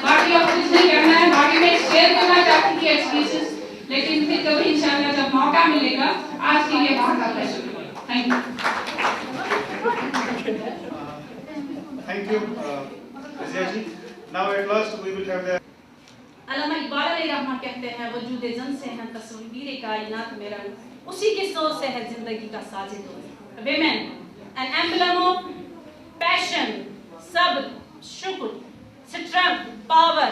बाकी आपको कुछ नहीं करना है। बाकी मैं शेयर करना चाहती थी एक्सपीरियंस, लेकिन फिर कभी इंशाल्लाह जब मौका मिलेगा। आज के लिए बहुत आपका शुक्रिया। Thank you. Thank you, Rizia ji. Now at last we will have the अल्लामा इकबाल अलैहिर्रहमान कहते हैं वजूद जन से है तस्वीर कायनात में रंग, उसी के सोच से है जिंदगी का Sajid. Women, an emblem of passion, sabr, shukr, strength, power,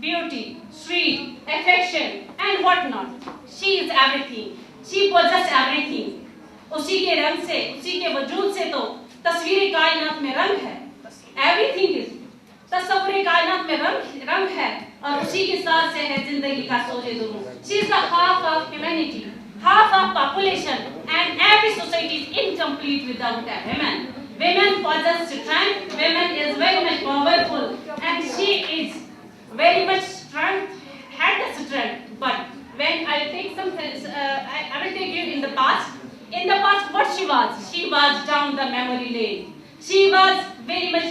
beauty, sweet, affection, and what not. She is everything. She possesses everything. उसी के रंग से, उसी के वजूद से तो तस्वीर कायनात में रंग है। Everything is तस्वीर कायनात में रंग है और उसी के साथ से है जिंदगी का सोजे दुनू। She is the half of humanity, half of population, and every society is incomplete without a woman. Women possess strength. Women is very much powerful, and she is very much strength, had the strength. But when I take some, I will take you in the past. In the past, what she was down the memory lane. She was very much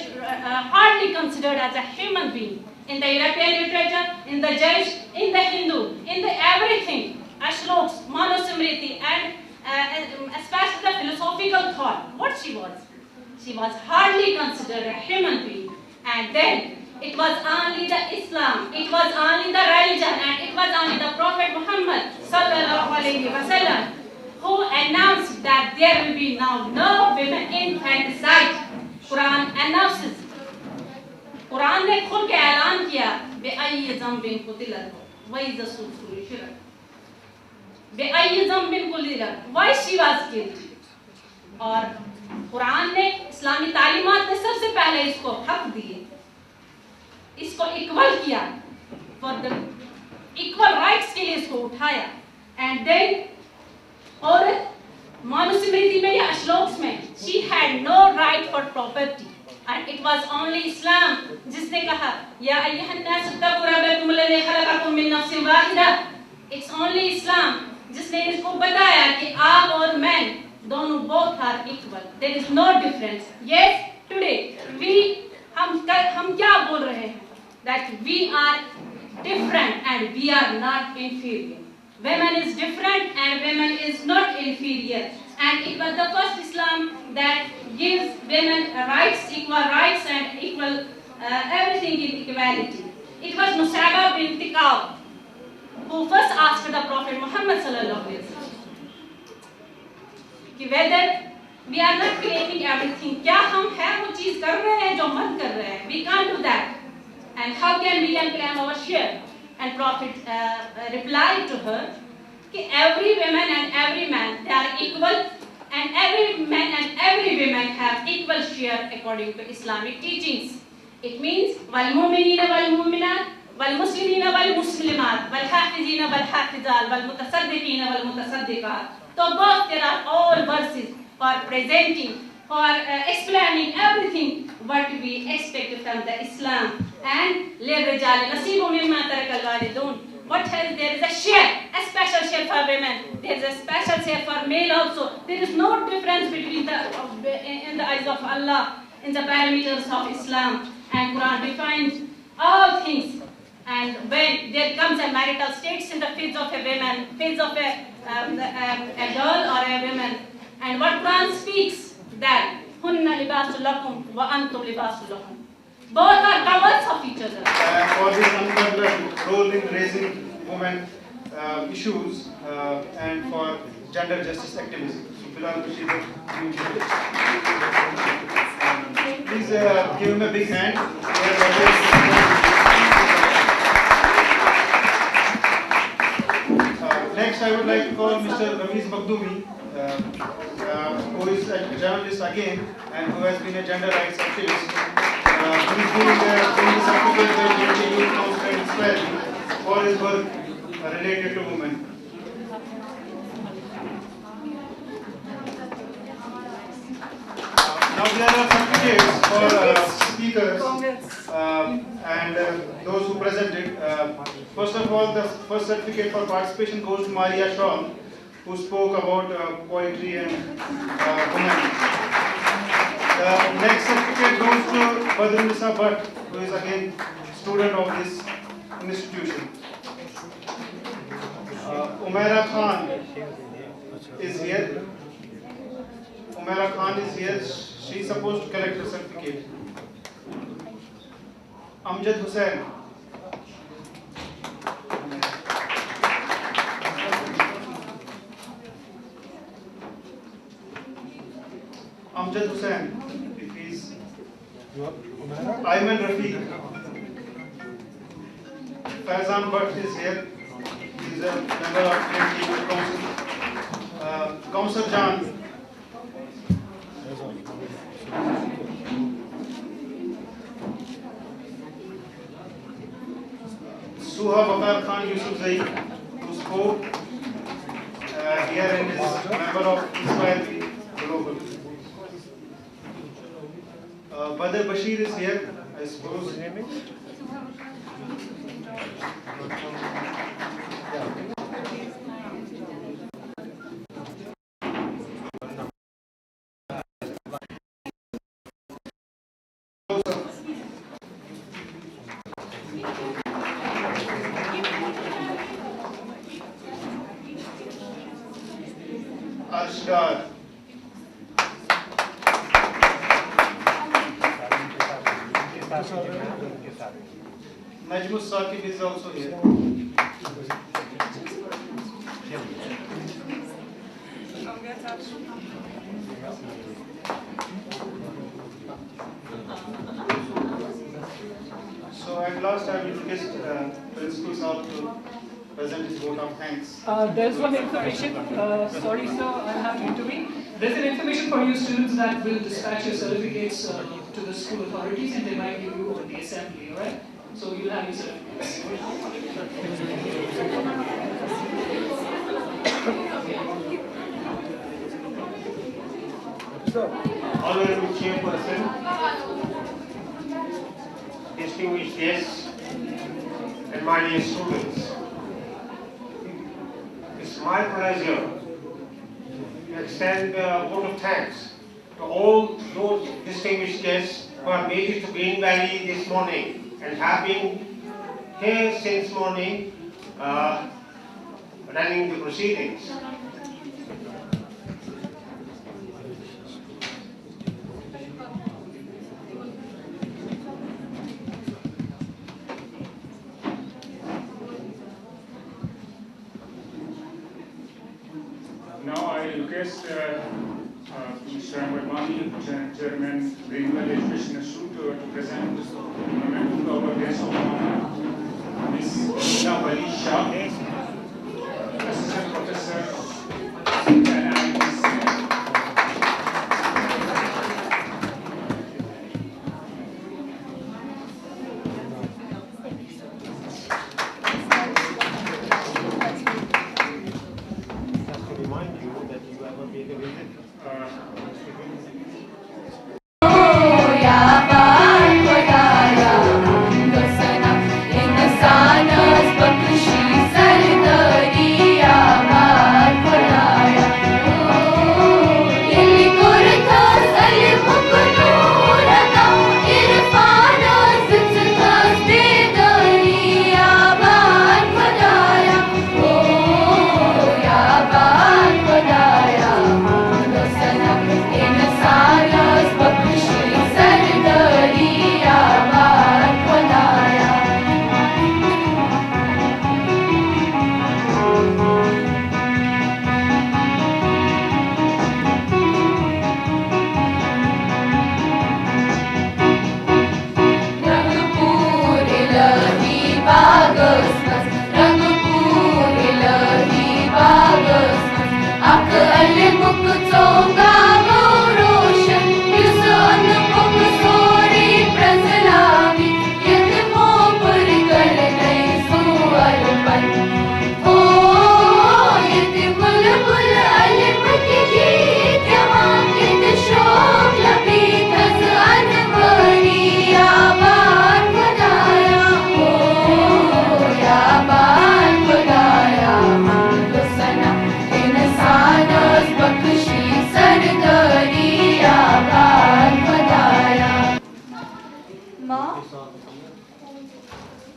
hardly considered as a human being. In the European literature, in the Jewish, in the Hindu, in the everything, ashloks, manusmriti, and especially the philosophical thought, what she was hardly considered a human being. And then it was only the Islam, it was only the religion, and it was only the Prophet Muhammad sallallahu alaihi wasallam who announced that there will be now no women infanticide. Quran announces. Quran ने खुल के ऐलान किया बेअय्य ज़म्बिन कुतिलत वइज़ सुफ़ुर शिरक बेअय्य ज़म्बिन कुतिलत why she was killed. और कुरान ने इस्लामी तालीमात ने सबसे पहले इसको हक दिए, इसको इक्वल किया, फॉर द इक्वल राइट्स के लिए इसको उठाया। एंड देन औरत मनुस्मृति में या श्लोक्स में she had no right for property. And it was only Islam जिसने कहा या अय्युहन नास तक़ू रब्बकुम लज़ी खलक़कुम मिन नफ्सिन वाहिदा। It's only Islam जिसने इसको बताया कि आप और मैं दोनों both are equal. There is no difference. Yes, today हम क्या बोल रहे हैं? That we are different and we are not inferior. Women is different and women is not inferior. And it was the first Islam that gives women rights, equal rights and equal everything in equality. It was Mus'ab bin Tiqab who first asked the Prophet Muhammad sallallahu alaihi wasallam whether we are not creating everything, क्या हम है वो चीज कर रहे हैं जो मर्द कर रहे हैं? We can't do that. And how can we claim our share? And Prophet replied to her कि every woman and every man they are equal, and every man and every woman have equal share according to Islamic teachings. It means wal mu'minina wal mu'minat والمسلمين والمسلمات والحافظين والحافظات والمتصدقين والمتصدقات. So both there are all verses for presenting, for explaining everything what we expect from the Islam. And للرجال نصيب مما ترك الوالدون. What else? There is a share, a special share for women. There is a special share for male also. There is no difference between in the eyes of Allah, in the parameters of Islam. And Quran defines all things. And when there comes a marital status in the face of a woman, face of a girl or a woman, and what Quran speaks that hunna libasul lakum wa antum libasul lahum. Both are covers of each other. For this unparalleled role in raising women issues and for gender justice activism. So, please give him a big hand. Next, I would like to call Mr. Ramesh Magdumi, who is a journalist again and who has been a gender rights activist. He is doing the certificate with the Youth Council and Inspiring for his work related to women. Now there are certificates for speakers and those who presented. First of all, the first certificate for participation goes to Maria Shaw, who spoke about poetry and women. The next certificate goes to Badrunisa Bhatt, who is again student of this institution. Umaira Khan is here. Umaira Khan is here. She is supposed to collect the certificate. Amjad Hussain. Amjad Hussain, if he's Ayman Rafiq. Faizan Bhatt is here. He is a member of the Council. Kausar Jan. Suha Bakar Khan Yusuf Zaid, who spoke here and is member of Inspire Global. Badr Bashir is here, I suppose. Arshad. Najmus Saqib is also here. So at last I will request Principal Saab to present his vote of thanks. There's one information, sorry sir, I have to intervene. There's an information for you students that will dispatch your certificates to the school authorities and they might give you on the assembly, alright? So you'll have your certificates. Honorable Chairperson, distinguished guests, and my dear students, it's my pleasure to extend a vote of thanks to all those distinguished guests who have made it to Green Valley this morning and have been here since morning running the proceedings. Now I request Mr. Ahmed Chairman, Green Valley Education Institute, to present this memorandum to our guest of honor, Ms. Shah Shah, Assistant Professor and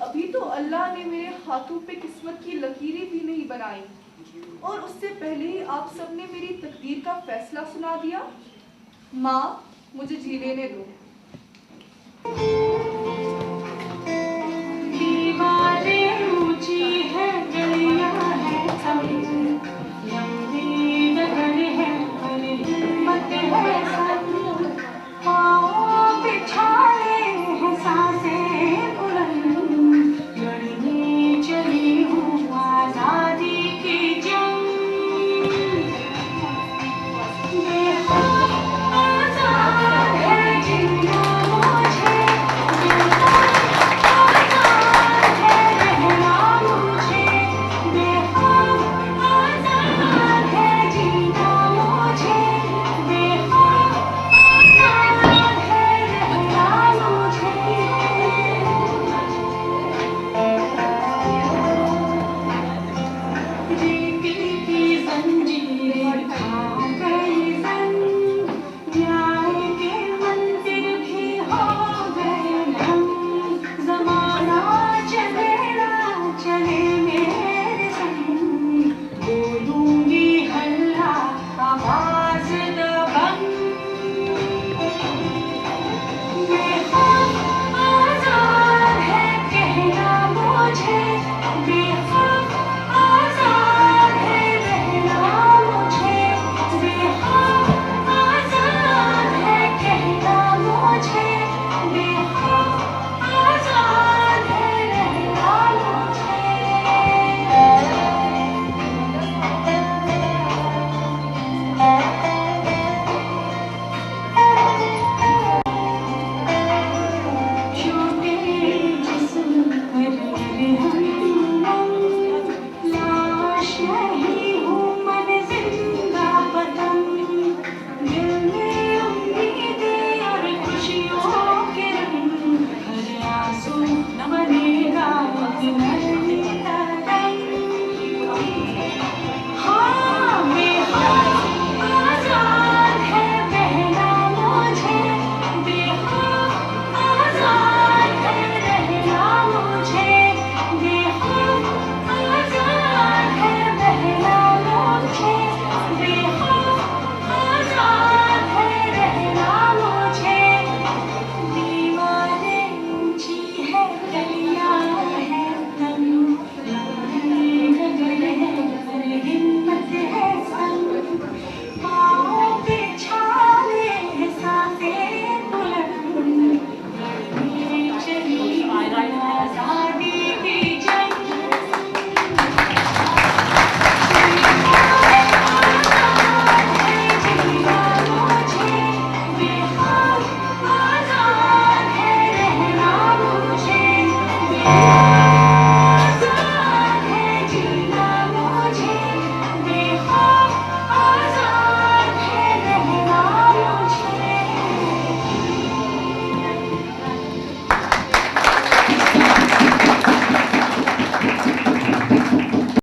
अभी तो अल्लाह ने मेरे हाथों पे किस्मत की लकीरें भी नहीं बनाई और उससे पहले ही आप सबने मेरी तकदीर का फैसला सुना दिया। माँ, मुझे जी लेने दो।